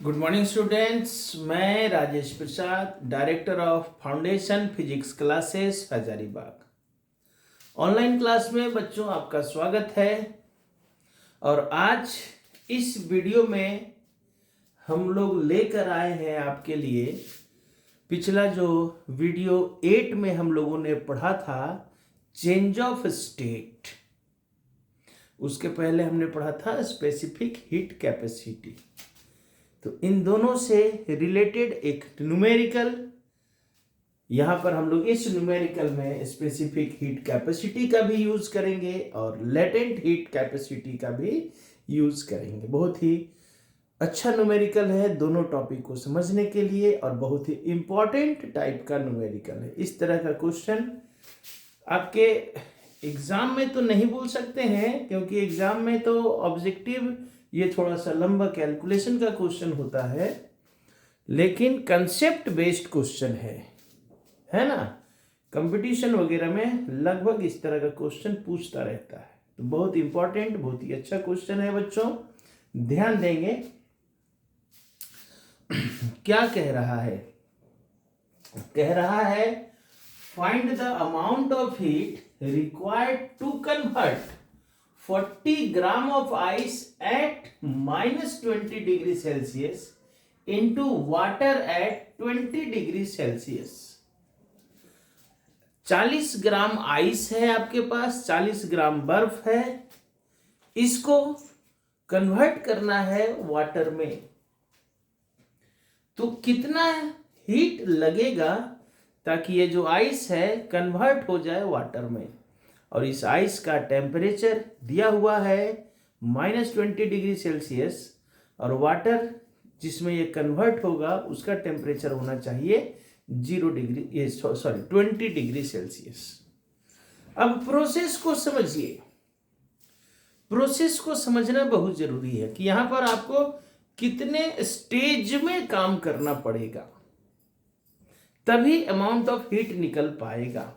Good morning students. मैं Rajesh Prasad, director of foundation physics classes Hazaribagh. Online class में बच्चों आपका स्वागत है। और आज इस वीडियो में हम लोग लेकर आए हैं आपके लिए पिछला जो वीडियो 8 में हम लोगों ने पढ़ा था चेंज ऑफ स्टेट, उसके पहले हमने पढ़ा था स्पेसिफिक हीट कैपेसिटी। तो इन दोनों से रिलेटेड एक न्यूमेरिकल, यहाँ पर हम लोग इस न्यूमेरिकल में स्पेसिफिक हीट कैपेसिटी का भी यूज करेंगे और लेटेंट हीट कैपेसिटी का भी यूज करेंगे। बहुत ही अच्छा न्यूमेरिकल है दोनों टॉपिक को समझने के लिए और बहुत ही इंपॉर्टेंट टाइप का न्यूमेरिकल है। इस तरह का क्वेश्चन आपके एग्जाम में तो नहीं बोल सकते हैं, क्योंकि एग्जाम में तो ऑब्जेक्टिव ये थोड़ा सा लंबा कैलकुलेशन का क्वेश्चन होता है, लेकिन कंसेप्ट बेस्ड क्वेश्चन है ना। कंपटीशन वगैरह में लगभग इस तरह का क्वेश्चन पूछता रहता है। तो बहुत इंपॉर्टेंट, बहुत ही अच्छा क्वेश्चन है बच्चों, ध्यान देंगे। क्या कह रहा है? कह रहा है find the amount of heat required to convert 40 gram of ice at -20 degree Celsius into water at 20 degree Celsius। 40 gram ice है आपके पास, 40 ग्राम बर्फ है, इसको कन्वर्ट करना है वाटर में। तो कितना हीट लगेगा ताकि ये जो आइस है कन्वर्ट हो जाए वाटर में। और इस आइस का टेम्परेचर दिया हुआ है -20 डिग्री सेल्सियस, और वाटर जिसमें ये कन्वर्ट होगा उसका टेम्परेचर होना चाहिए 20 डिग्री सेल्सियस। अब प्रोसेस को समझिए। प्रोसेस को समझना बहुत जरूरी है कि यहां पर आपको कितने स्टेज में काम करना पड़ेगा, तभी अमाउंट ऑफ हीट निकल पाएगा।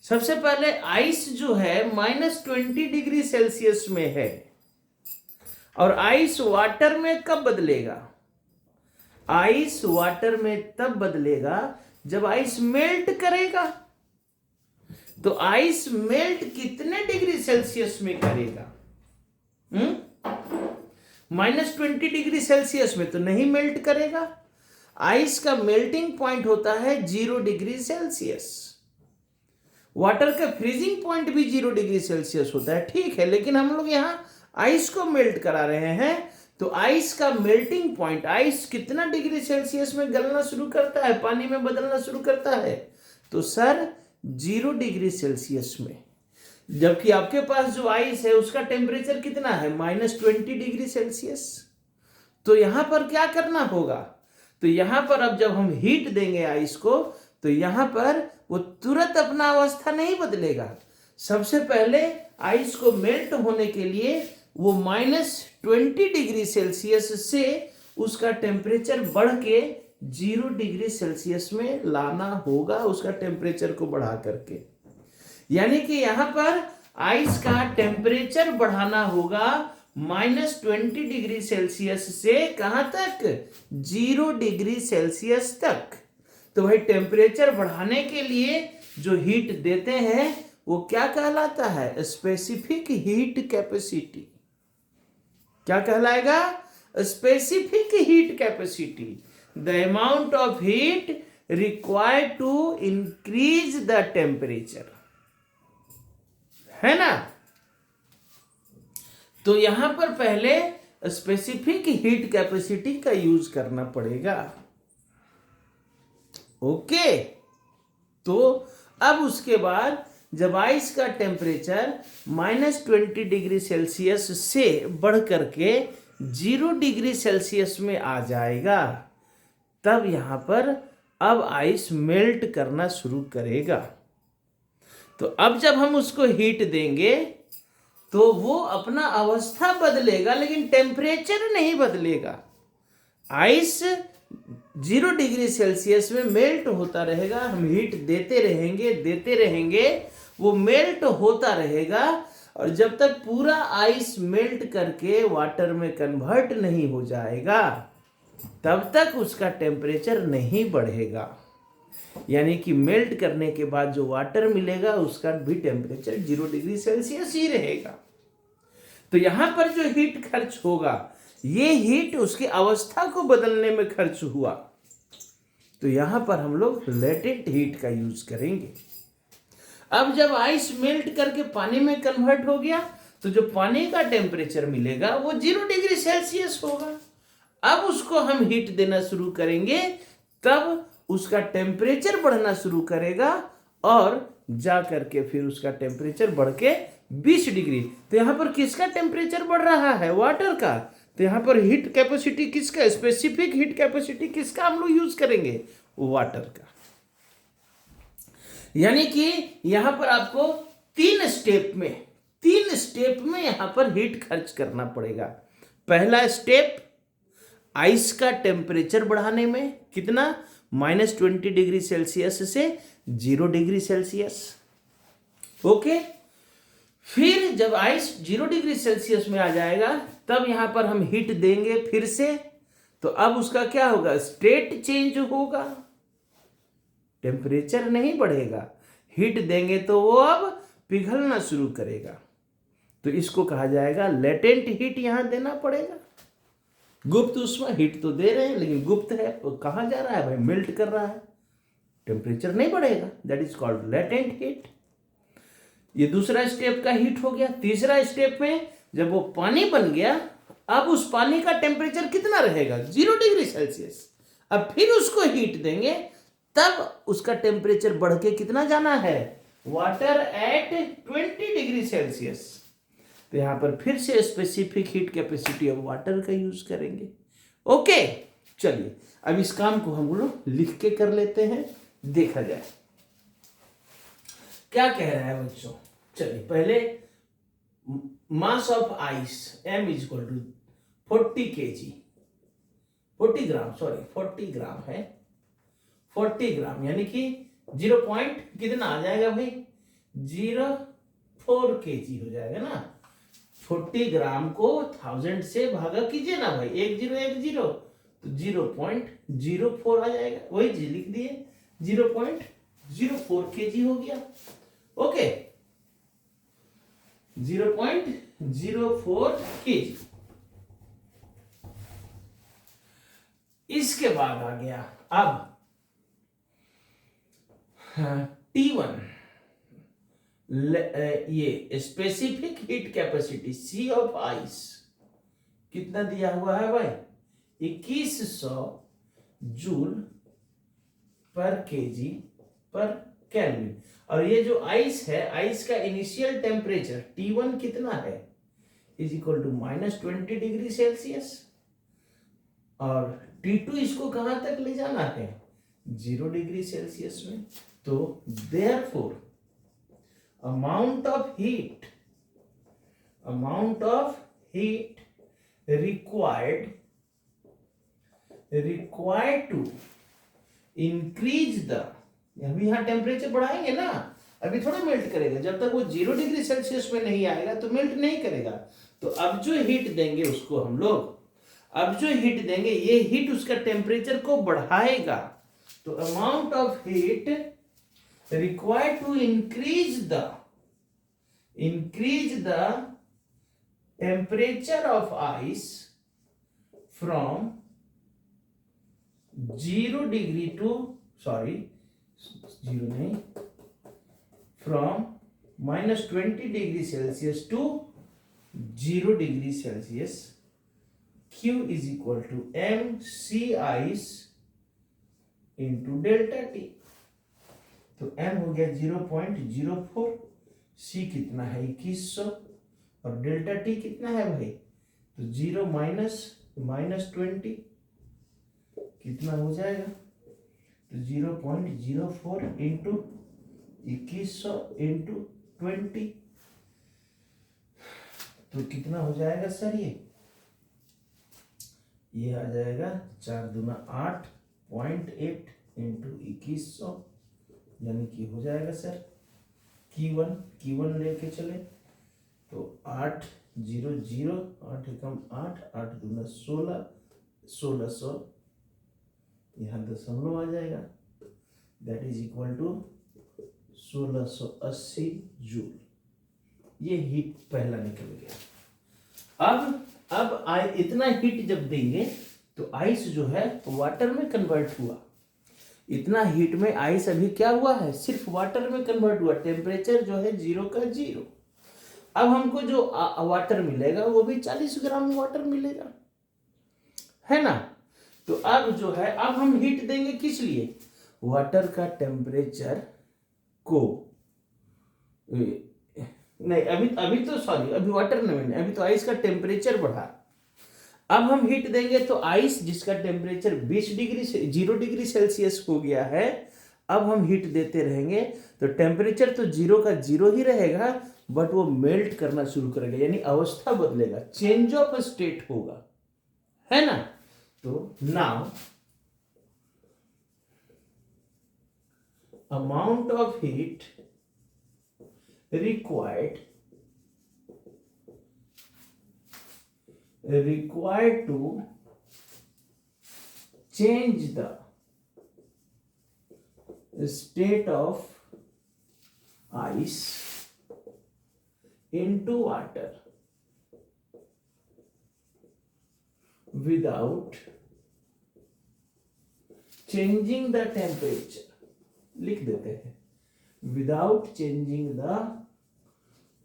सबसे पहले आइस जो है -20 डिग्री सेल्सियस में है, और आइस वाटर में कब बदलेगा? आइस वाटर में तब बदलेगा जब आइस मेल्ट करेगा। तो आइस मेल्ट कितने डिग्री सेल्सियस में करेगा? -20 डिग्री सेल्सियस में तो नहीं मेल्ट करेगा। आइस का मेल्टिंग पॉइंट होता है 0 डिग्री सेल्सियस। वाटर का फ्रीजिंग पॉइंट भी 0 डिग्री सेल्सियस होता है, ठीक है, लेकिन हम लोग यहाँ आइस को मेल्ट करा रहे हैं। तो आइस का मेल्टिंग पॉइंट, आइस कितना डिग्री सेल्सियस में गलना शुरू करता है, पानी में बदलना शुरू करता है? तो सर 0 डिग्री सेल्सियस में। जबकि आपके पास जो आइस है उसका टेम्परेचर कितना है? -20 डिग्री सेल्सियस। तो यहां पर क्या करना होगा? तो यहां पर अब जब हम हीट देंगे आइस को, तो यहां पर वो तुरंत अपना अवस्था नहीं बदलेगा। सबसे पहले आइस को मेल्ट होने के लिए वो -20 डिग्री सेल्सियस से उसका टेम्परेचर बढ़ के 0 डिग्री सेल्सियस में लाना होगा, उसका टेम्परेचर को बढ़ा करके। यानी कि यहां पर आइस का टेम्परेचर बढ़ाना होगा -20 डिग्री सेल्सियस से कहां तक? 0 डिग्री सेल्सियस तक। तो भाई टेम्परेचर बढ़ाने के लिए जो हीट देते हैं वो क्या कहलाता है? Specific heat capacity. क्या कहलाएगा? Specific heat capacity. The amount of heat required to increase the temperature, है ना। तो यहां पर पहले स्पेसिफिक हीट कैपेसिटी का यूज करना पड़ेगा। ओके। तो अब उसके बाद जब आइस का टेम्परेचर -20 डिग्री सेल्सियस से बढ़ करके 0 डिग्री सेल्सियस में आ जाएगा, तब यहां पर अब आइस मेल्ट करना शुरू करेगा। तो अब जब हम उसको हीट देंगे तो वो अपना अवस्था बदलेगा, लेकिन टेम्परेचर नहीं बदलेगा। आइस 0 डिग्री सेल्सियस में मेल्ट होता रहेगा, हम हीट देते रहेंगे, वो मेल्ट होता रहेगा। और जब तक पूरा आइस मेल्ट करके वाटर में कन्वर्ट नहीं हो जाएगा तब तक उसका टेम्परेचर नहीं बढ़ेगा। यानी कि मेल्ट करने के बाद जो वाटर मिलेगा उसका भी टेम्परेचर 0 डिग्री सेल्सियस ही रहेगा। तो यहां पर जो हीट खर्च होगा ये हीट उसकी अवस्था को बदलने में खर्च हुआ, तो यहां पर हम लोग लेटेंट हीट का यूज करेंगे। अब जब आइस मेल्ट करके पानी में कन्वर्ट हो गया तो जो पानी का टेम्परेचर मिलेगा वो 0 डिग्री सेल्सियस होगा। अब उसको हम हीट देना शुरू करेंगे, तब उसका टेम्परेचर बढ़ना शुरू करेगा और जा करके फिर उसका टेम्परेचर बढ़ के 20 डिग्री। तो यहां पर किसका टेम्परेचर बढ़ रहा है? वाटर का। तो यहां पर हीट कैपेसिटी किसका, स्पेसिफिक हीट कैपेसिटी किसका हम लोग यूज करेंगे? वाटर का। यानी कि यहां पर आपको तीन स्टेप में यहां पर हीट खर्च करना पड़ेगा। पहला स्टेप आइस का टेम्परेचर बढ़ाने में, कितना? -20 डिग्री सेल्सियस से 0 डिग्री सेल्सियस। ओके, फिर जब आइस 0 डिग्री सेल्सियस में आ जाएगा तब यहां पर हम हीट देंगे फिर से, तो अब उसका क्या होगा? स्टेट चेंज होगा, टेम्परेचर नहीं बढ़ेगा। हीट देंगे तो वो अब पिघलना शुरू करेगा, तो इसको कहा जाएगा लेटेंट हीट। यहां देना पड़ेगा। गुप्त उसमें हीट तो दे रहे हैं लेकिन गुप्त है, तो कहां जा रहा है भाई? मेल्ट कर रहा है, टेम्परेचर नहीं बढ़ेगा। That is called latent heat. ये दूसरा स्टेप का हीट हो गया। तीसरा स्टेप में जब वो पानी बन गया, अब उस पानी का टेम्परेचर कितना रहेगा? 0 डिग्री सेल्सियस। अब फिर उसको हीट देंगे, तब उसका टेम्परेचर बढ़ के कितना जाना है? Water at 20 degree Celsius. तो यहां पर फिर से specific heat capacity of water का यूज करेंगे। ओके, चलिए अब इस काम को हम लोग लिख के कर लेते हैं, देखा जाए क्या कह रहा है बच्चों। चलिए पहले mass of ice m is equal to 40 kg, 40 gram, sorry 40 gram है, 40 ग्राम यानी कि 0 पॉइंट कितना आ जाएगा भाई? 0.4 kg हो जाएगा ना। 40 ग्राम को 1000 से भागा कीजिए ना भाई, 1010 तो 0.04 आ जाएगा। वही चीज लिख दिए, 0.04 kg हो गया। Okay, 0.04 kg। इसके बाद आ गया अब T1, ये specific heat capacity C of ice कितना दिया हुआ है भाई? 2100 जूल पर केजी पर केल्विन। और ये जो आइस है, आइस का इनिशियल टेम्परेचर T1 कितना है? Is equal to -20 degree Celsius. और T2 इसको कहां तक ले जाना है? 0 डिग्री सेल्सियस में। तो therefore amount of heat required to increase the, अभी यहां टेम्परेचर बढ़ाएंगे ना, अभी थोड़ा मेल्ट करेगा। जब तक वो 0 डिग्री सेल्सियस में नहीं आएगा तो मेल्ट नहीं करेगा। तो अब जो हीट देंगे उसको हम लोग, अब जो हीट देंगे ये हीट उसका टेम्परेचर को बढ़ाएगा। तो amount of heat required to increase the temperature of ice from 0 degree to, sorry 0 नहीं, from -20 degree Celsius to 0 degree Celsius, Q is equal to mc ice into delta T। तो m हो गया 0.04, c कितना है 2100, और delta t कितना है भाई? तो 0 -20 कितना हो जाएगा? तो 0.04 इंटू 2100 इंटू 20, तो कितना हो जाएगा सर? ये आ जाएगा 4 दूना 8.8 इंटू 2100, यानी कि हो जाएगा सर Q1 लेके चले तो 800, 8 एकम 8, 8 दूना 16, 1600, यहाँ दशमलव आ जाएगा, that is equal to 1680 joule. ये हीट पहला निकल गया। अब इतना हीट जब देंगे तो आइस जो है वाटर में कन्वर्ट हुआ। इतना हीट में आइस अभी क्या हुआ है, सिर्फ वाटर में कन्वर्ट हुआ। टेम्परेचर जो है 0 का 0। अब हमको जो वाटर मिलेगा वो भी 40 ग्राम वाटर मिलेगा, है ना। तो अब जो है, अब हम हीट देंगे किस लिए, वाटर का टेम्परेचर को नहीं, अभी तो सॉरी, अभी वाटर नहीं, अभी तो आइस का टेम्परेचर बढ़ा। अब हम हीट देंगे तो आइस जिसका टेम्परेचर 20 डिग्री से 0 डिग्री सेल्सियस हो गया है, अब हम हीट देते रहेंगे तो टेम्परेचर तो 0 का 0 ही रहेगा, बट वो मेल्ट करना शुरू करेगा, यानी अवस्था बदलेगा, चेंज ऑफ स्टेट होगा, है ना। तो now amount of heat required to change the state of ice into water without changing the temperature, लिख देते हैं, without changing the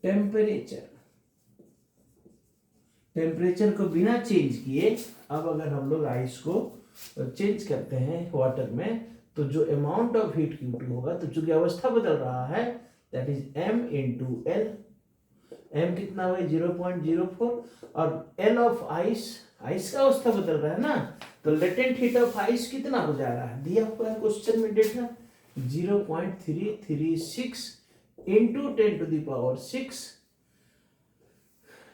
temperature, temperature को बिना चेंज किए अब अगर हम लोग आइस को चेंज करते हैं वाटर में, तो जो अमाउंट ऑफ हीट Q2 होगा, तो चूंकि अवस्था बदल रहा है, that is m into L. m कितना हुआ, 0.04, और l ऑफ आइस, आइस का अवस्था बदल रहा है ना, तो लेटेंट हीट ऑफ आइस कितना हो जा रहा है, दिया हुआ है क्वेश्चन में data, 0.336 into 10 to the power 6।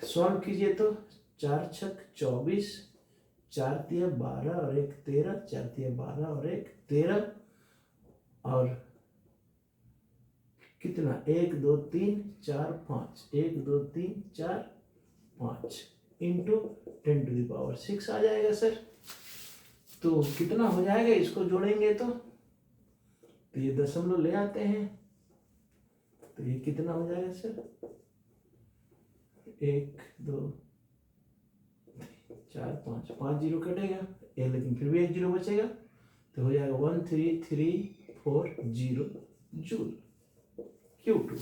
Solve कीजिए तो 4 छक 24, 4 तिया 12 और 1 13, 4 तिया 12 और 1 13, और कितना, 1 2 3 4 5, 1 2 3 4 5 इंटू 10 टू द पावर 6 आ जाएगा सर। तो कितना हो जाएगा, इसको जोड़ेंगे तो ये दशमलव ले आते हैं, तो ये कितना हो जाएगा सर, 1 2 4 5, 5 जीरो कटेगा, लेकिन फिर भी 1 जीरो बचेगा, तो हो जाएगा 1334 जूल Q2।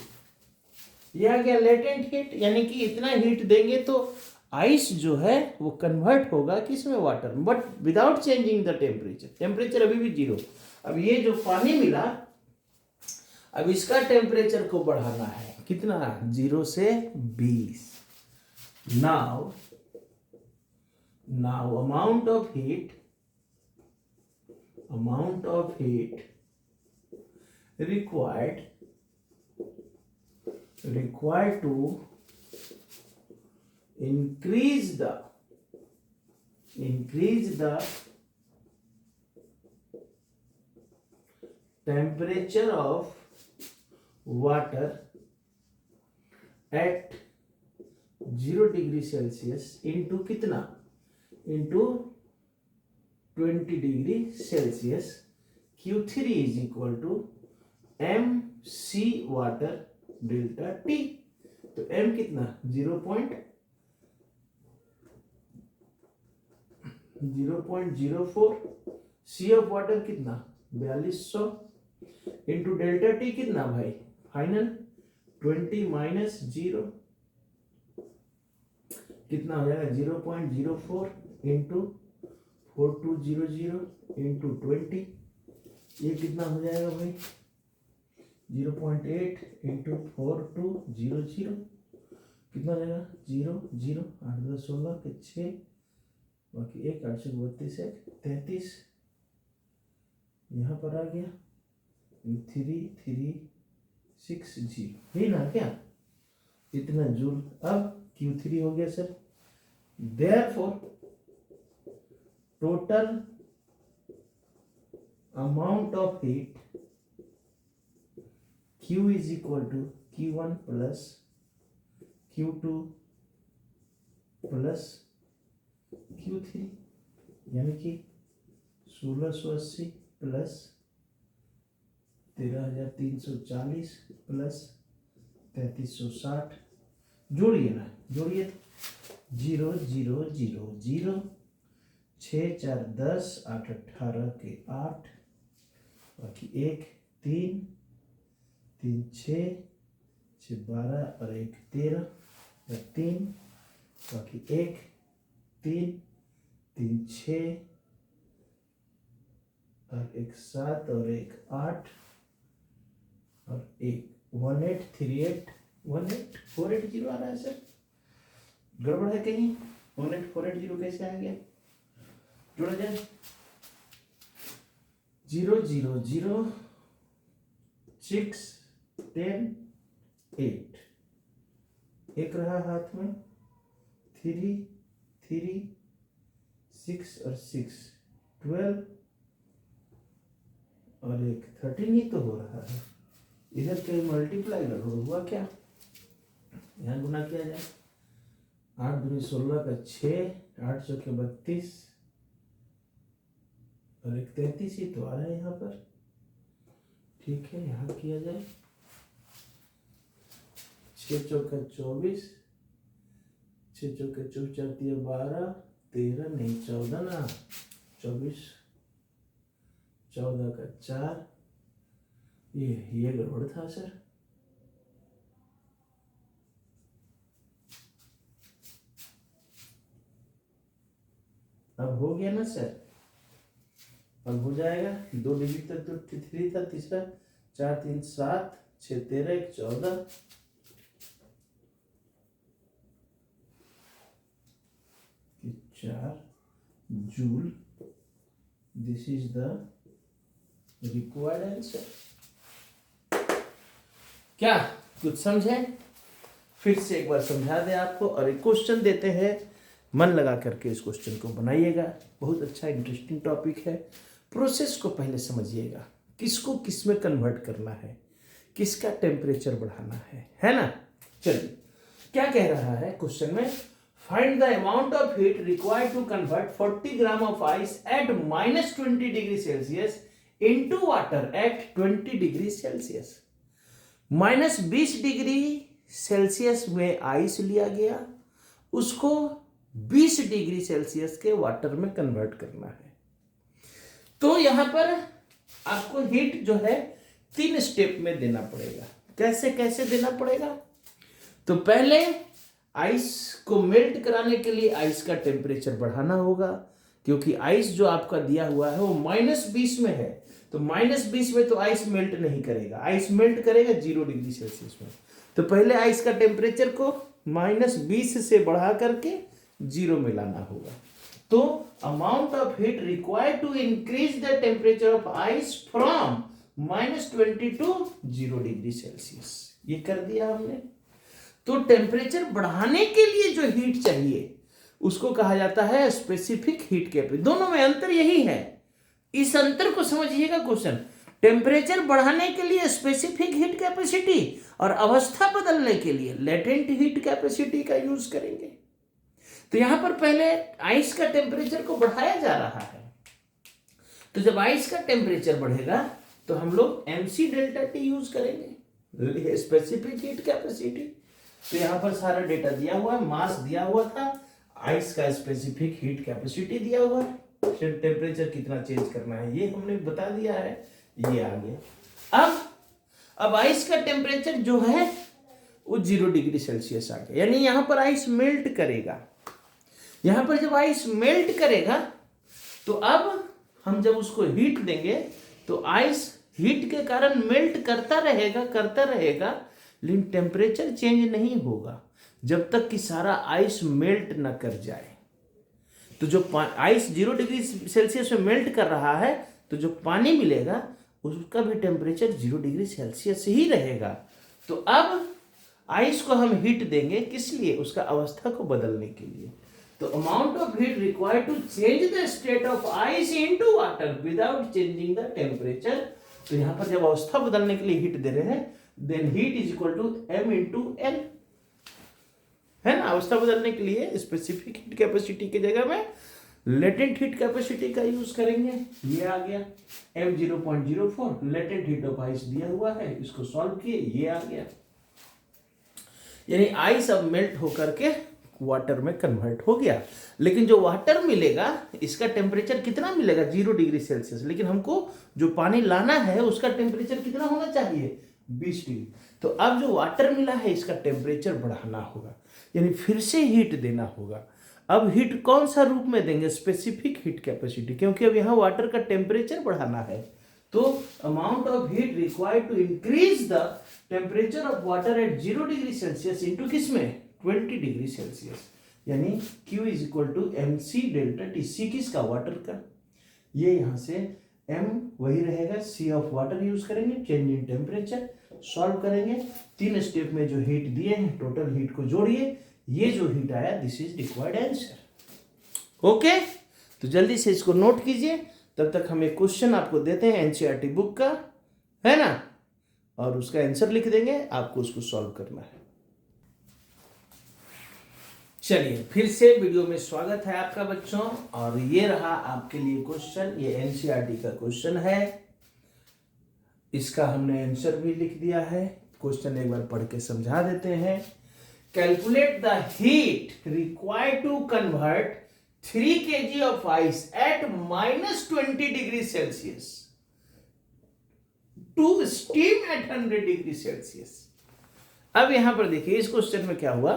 यह आ गया लेटेंट हीट, यानी कि इतना हीट देंगे तो आइस जो है वो कन्वर्ट होगा किसमें, वाटर में, but without changing the temperature, temperature अभी भी 0। अब ये जो पानी मिला, अब इसका टेम्परेचर को बढ़ाना है, कितना, 0 से 20। Now amount of heat required to increase the temperature of water at 0 degree Celsius into कितना, into 20 degree Celsius. Q3 is equal to MC water delta T। तो M कितना, 0.04, C ऑफ वाटर कितना, 4200, into delta T कितना भाई, final 20 minus 0 कितना हो जाएगा, 0.04 into 4200 into 20, ये कितना हो जाएगा भाई, 0.8 इंटू 4200, कितना हो जाएगा, 0 0 8 2 16 के 6, बाकी 1 8 से 32 1 33, यहाँ पर आ गया 3360, ही ना क्या, इतना जूल। अब Q3 हो गया sir, therefore total amount of heat Q is equal to Q1 plus Q2 plus Q3 यानी कि 1680 प्लस 13340 प्लस 3360, जोड़िए ना, जोड़िए। 0 0 0 0, 6 4 10, 8 18 के 8, बाकी 1 3 3 6 6 12 और 1 13, 3, बाकी 1 3 3 6 और 1 7 और 1 8 और 1 1838 18480 आ रहा है सर, गड़बड़ है कहीं? 18480 कैसे आ गया? जोड़ा जाए। 0 0 0 6 10 8, एक रहा हाथ में, 3 3 6 और 6 12 और 1 13 ही तो हो रहा है। इधर कहीं मल्टीप्लाई गड़बड़ हुआ क्या? यहाँ गुना किया जाए। 8 दूनी 16 का 6, 8 चौके 32 और 1 33 ही तो आ रहा है यहाँ पर। ठीक है, यहाँ किया जाए। 6 चौके 24, 6 चौके 24 4 12 13 नहीं 14 ना, 24 14 का 4, ये गड़बड़ था सर। अब हो गया ना सर? अब हो जाएगा। 2 डिजिट तक तो 3 था, तीसरा 4 3 7 6 13 1 14, कि 4 joule. This is the required answer. क्या कुछ समझे? फिर से एक बार समझा दे आपको, और एक क्वेश्चन देते हैं, मन लगा करके इस क्वेश्चन को बनाइएगा। बहुत अच्छा इंटरेस्टिंग टॉपिक है। प्रोसेस को पहले समझिएगा, किसको किस में कन्वर्ट करना है, किसका टेम्परेचर बढ़ाना है ना। चलिए, क्या कह रहा है क्वेश्चन में? Find the amount of heat required to convert 40 gram of ice at -20 degree Celsius into water at 20 degree Celsius. -20 degree Celsius में आइस लिया गया, उसको 20 डिग्री सेल्सियस के वाटर में कन्वर्ट करना है। तो यहां पर आपको हीट जो है 3 स्टेप में देना पड़ेगा। कैसे कैसे देना पड़ेगा? तो पहले आइस को मेल्ट कराने के लिए आइस का टेम्परेचर बढ़ाना होगा, क्योंकि आइस जो आपका दिया हुआ है वो -20 में है। तो -20 में तो आइस मेल्ट नहीं करेगा, आइस मेल्ट करेगा 0 डिग्री सेल्सियस में। तो पहले आइस का टेम्परेचर को -20 से बढ़ा करके 0 में लाना होगा। तो amount of heat required to increase the temperature of ice from -20 to 0 degree Celsius, ये कर दिया हमने। तो टेम्परेचर बढ़ाने के लिए जो हीट चाहिए उसको कहा जाता है स्पेसिफिक हीट कैपेसिटी। दोनों में अंतर यही है, इस अंतर को समझिएगा क्वेश्चन। टेम्परेचर बढ़ाने के लिए स्पेसिफिक हीट कैपेसिटी और अवस्था बदलने के लिए लेटेंट हीट कैपेसिटी का यूज करेंगे। तो यहां पर पहले आइस का टेम्परेचर को बढ़ाया जा रहा है। तो जब आइस का टेम्परेचर बढ़ेगा तो हम लोग mc डेल्टा टी यूज करेंगे, स्पेसिफिक हीट कैपेसिटी। तो यहां पर सारा डेटा दिया हुआ है, मास दिया हुआ था, आइस का स्पेसिफिक हीट कैपेसिटी दिया हुआ है, टेम्परेचर कितना चेंज करना है ये हमने बता दिया है, ये आ गया। अब आइस का टेम्परेचर जो है वो 0 डिग्री सेल्सियस आ गया, यानी यहां पर आइस मेल्ट करेगा। यहां पर जब आइस मेल्ट करेगा तो अब हम जब उसको हीट देंगे तो आइस हीट के कारण मेल्ट करता रहेगा, लेकिन टेम्परेचर चेंज नहीं होगा जब तक कि सारा आइस मेल्ट न कर जाए। तो जो आइस 0 डिग्री सेल्सियस में मेल्ट कर रहा है, तो जो पानी मिलेगा उसका भी टेम्परेचर 0 डिग्री सेल्सियस ही रहेगा। तो अब आइस को हम हीट देंगे, किस लिए? उसका अवस्था को बदलने के लिए। तो amount of heat required to change the state of ice into water without changing the temperature. तो यहां पर जब अवस्था बदलने के लिए हीट दे रहे हैं, then heat is equal to m into L. है ना। अवस्था बदलने के लिए स्पेसिफिक हीट कैपेसिटी की जगह में लेटेंट हीट कैपेसिटी का यूज करेंगे। ये आ गया m0.04 latent heat of ice दिया हुआ है, इसको सॉल्व किए, ये आ गया। यानी आइस अब मेल्ट होकर के वाटर में कन्वर्ट हो गया। लेकिन जो वाटर मिलेगा इसका टेम्परेचर कितना मिलेगा, 0 डिग्री सेल्सियस। लेकिन हमको जो पानी लाना है उसका टेम्परेचर कितना होना चाहिए, 20 डिग्री। तो अब जो वाटर मिला है इसका टेम्परेचर बढ़ाना होगा, यानी फिर से हीट देना होगा। अब हीट कौन सा रूप में देंगे, स्पेसिफिक हीट कैपेसिटी, क्योंकि अब यहाँ वाटर का टेम्परेचर बढ़ाना है। तो amount of heat required to increase the temperature of water at 0 degree Celsius into किसमें, 20 डिग्री सेल्सियस, यानी Q is equal to MC delta T। C किसका, वाटर का। ये यहाँ से M वही रहेगा, C ऑफ वाटर यूज करेंगे, चेंज इन टेम्परेचर सॉल्व करेंगे। 3 स्टेप में जो हीट दिए हैं टोटल हीट को जोड़िए, ये जो हीट आया this is required answer. Okay, तो जल्दी से इसको नोट कीजिए। तब तक हम एक क्वेश्चन आपको देते हैं NCERT बुक का, है ना, और उसका आंसर लिख देंगे, आपको उसको सॉल्व करना है। चलिए फिर से वीडियो में स्वागत है आपका बच्चों, और ये रहा आपके लिए क्वेश्चन। ये NCERT का क्वेश्चन है, इसका हमने आंसर भी लिख दिया है। क्वेश्चन एक बार पढ़ के समझा देते हैं। Calculate the heat required to convert 3 kg of ice at -20 degree Celsius to steam at 100 degree Celsius. अब यहां पर देखिए इस क्वेश्चन में क्या हुआ,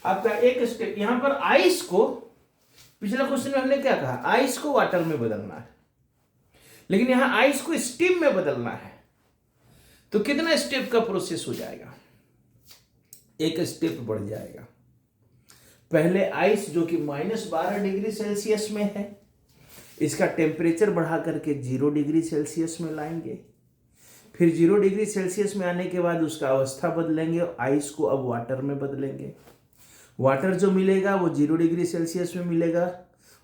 आपका एक स्टेप यहां पर आइस को, पिछला क्वेश्चन में हमने क्या कहा, आइस को वाटर में बदलना है, लेकिन यहां आइस को स्टीम में बदलना है। तो कितना स्टेप का प्रोसेस हो जाएगा, एक स्टेप बढ़ जाएगा। पहले आइस जो कि -12 डिग्री सेल्सियस में है, इसका टेम्परेचर बढ़ा करके 0 डिग्री सेल्सियस में लाएंगे। फिर 0 डिग्री सेल्सियस में आने के बाद उसका अवस्था बदलेंगे, आइस को अब वाटर में बदलेंगे। वाटर जो मिलेगा वो 0 डिग्री सेल्सियस में मिलेगा,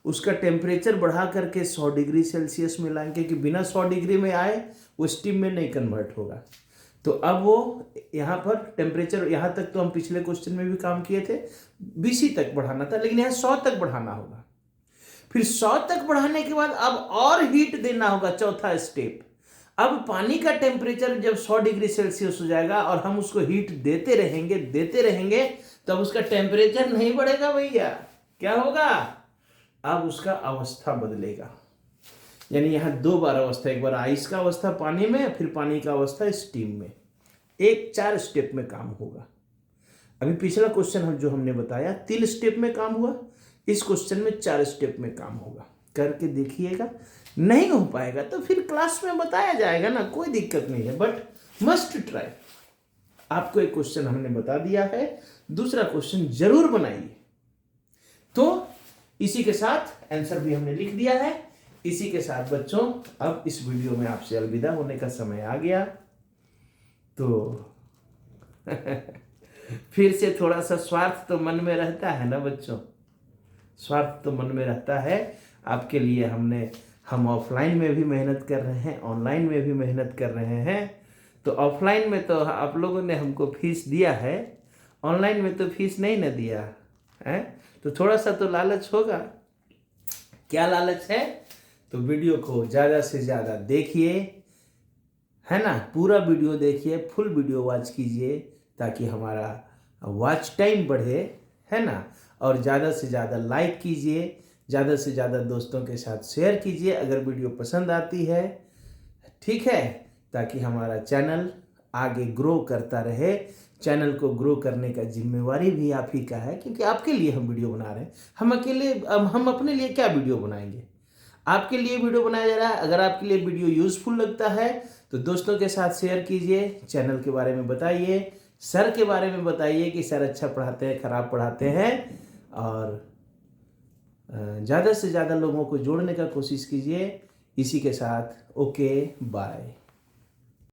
उसका टेम्परेचर बढ़ा करके 100 डिग्री सेल्सियस में लाएंगे, कि बिना 100 डिग्री में आए वो स्टीम में नहीं कन्वर्ट होगा। तो अब वो यहाँ पर टेम्परेचर, यहाँ तक तो हम पिछले क्वेश्चन में भी काम किए थे, 20 तक बढ़ाना था, लेकिन यहाँ 100 तक बढ़ाना होगा। फिर 100 तक बढ़ाने के बाद अब और हीट देना होगा, चौथा स्टेप। अब पानी का टेम्परेचर जब 100 डिग्री सेल्सियस हो जाएगा और हम उसको हीट देते रहेंगे तब उसका टेम्परेचर नहीं बढ़ेगा भैया, क्या होगा, अब उसका अवस्था बदलेगा। यानी यहाँ 2 बार अवस्था, एक बार आइस का अवस्था पानी में, फिर पानी का अवस्था स्टीम में। 4 स्टेप में काम होगा। अभी पिछला क्वेश्चन हम जो हमने बताया 3 स्टेप में काम हुआ, इस क्वेश्चन में 4 स्टेप में काम होगा। करके देखिएगा, नहीं हो पाएगा तो फिर क्लास में बताया जाएगा ना, कोई दिक्कत नहीं है, बट मस्ट ट्राई। आपको एक क्वेश्चन हमने बता दिया है, दूसरा क्वेश्चन जरूर बनाइए। तो इसी के साथ आंसर भी हमने लिख दिया है। इसी के साथ बच्चों अब इस वीडियो में आपसे अलविदा होने का समय आ गया। तो फिर से थोड़ा सा स्वार्थ तो मन में रहता है ना बच्चों, स्वार्थ तो मन में रहता है। आपके लिए हम ऑफलाइन में भी मेहनत कर रहे हैं, ऑनलाइन में भी मेहनत कर रहे हैं। तो ऑफलाइन में तो आप लोगों ने हमको फीस दिया है, ऑनलाइन में तो फीस नहीं ना दिया है, तो थोड़ा सा तो लालच होगा। क्या लालच है, तो वीडियो को ज़्यादा से ज़्यादा देखिए, है ना, पूरा वीडियो देखिए, फुल वीडियो वॉच कीजिए, ताकि हमारा वॉच टाइम बढ़े, है ना। और ज़्यादा से ज़्यादा लाइक कीजिए, ज़्यादा से ज़्यादा दोस्तों के साथ शेयर कीजिए अगर वीडियो पसंद आती है, ठीक है, ताकि हमारा चैनल आगे ग्रो करता रहे। चैनल को ग्रो करने का जिम्मेवारी भी आप ही का है, क्योंकि आपके लिए हम वीडियो बना रहे हैं। हम अपने लिए क्या वीडियो बनाएंगे, आपके लिए वीडियो बनाया जा रहा है। अगर आपके लिए वीडियो यूजफुल लगता है तो दोस्तों के साथ शेयर कीजिए, चैनल के बारे में बताइए, सर के बारे में बताइए कि सर अच्छा पढ़ाते हैं, खराब पढ़ाते हैं, और ज़्यादा से ज़्यादा लोगों को जोड़ने का कोशिश कीजिए। इसी के साथ ओके बाय।